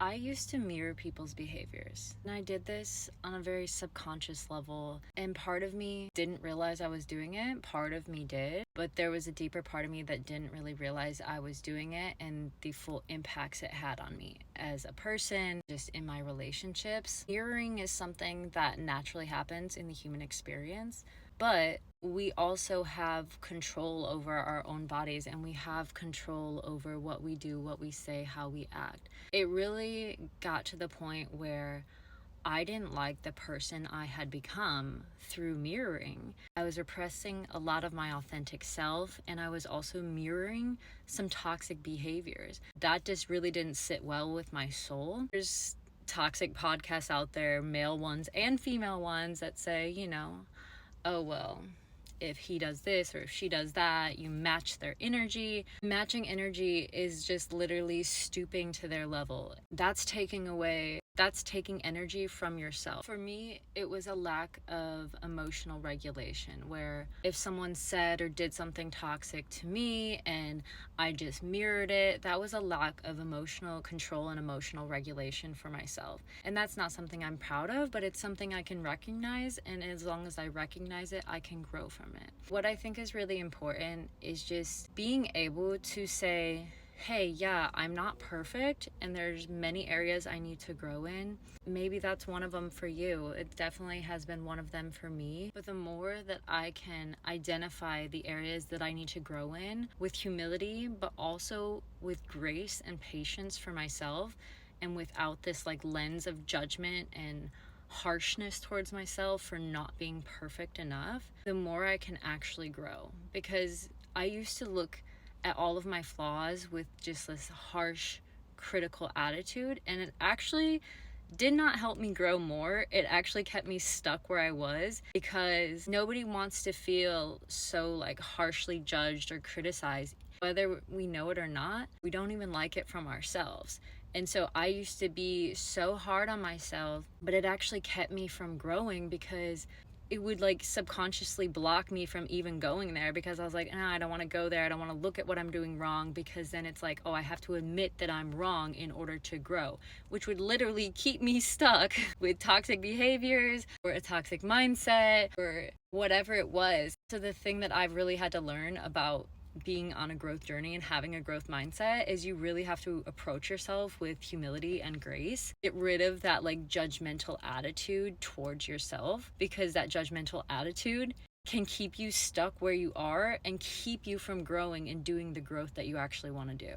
I used to mirror people's behaviors, and I did this on a very subconscious level. And part of me didn't realize I was doing it, part of me did, but there was a deeper part of me that didn't really realize I was doing it and the full impacts it had on me as a person, just in my relationships. Mirroring is something that naturally happens in the human experience, but we also have control over our own bodies, and we have control over what we do, what we say, how we act. It really got to the point where I didn't like the person I had become through mirroring. I was repressing a lot of my authentic self, and I was also mirroring some toxic behaviors. That just really didn't sit well with my soul. There's toxic podcasts out there, male ones and female ones, that say, oh, well, if he does this or if she does that, you match their energy. Matching energy is just literally stooping to their level. That's taking energy from yourself. For me, it was a lack of emotional regulation, where if someone said or did something toxic to me and I just mirrored it, that was a lack of emotional control and emotional regulation for myself. And that's not something I'm proud of, but it's something I can recognize, and as long as I recognize it, I can grow from it. What I think is really important is just being able to say, hey, yeah, I'm not perfect and there's many areas I need to grow in. Maybe that's one of them for you. It definitely has been one of them for me. But the more that I can identify the areas that I need to grow in with humility, but also with grace and patience for myself, and without this lens of judgment and harshness towards myself for not being perfect enough, the more I can actually grow. Because I used to look at all of my flaws with just this harsh, critical attitude, and it actually did not help me grow more. It actually kept me stuck where I was, because nobody wants to feel so harshly judged or criticized. Whether we know it or not, we don't even like it from ourselves. And so I used to be so hard on myself, but it actually kept me from growing, because it would subconsciously block me from even going there, because I was like, I don't want to go there. I don't want to look at what I'm doing wrong, because then it's oh, I have to admit that I'm wrong in order to grow, which would literally keep me stuck with toxic behaviors or a toxic mindset or whatever it was. So the thing that I've really had to learn about being on a growth journey and having a growth mindset is you really have to approach yourself with humility and grace. Get rid of that judgmental attitude towards yourself, because that judgmental attitude can keep you stuck where you are and keep you from growing and doing the growth that you actually want to do.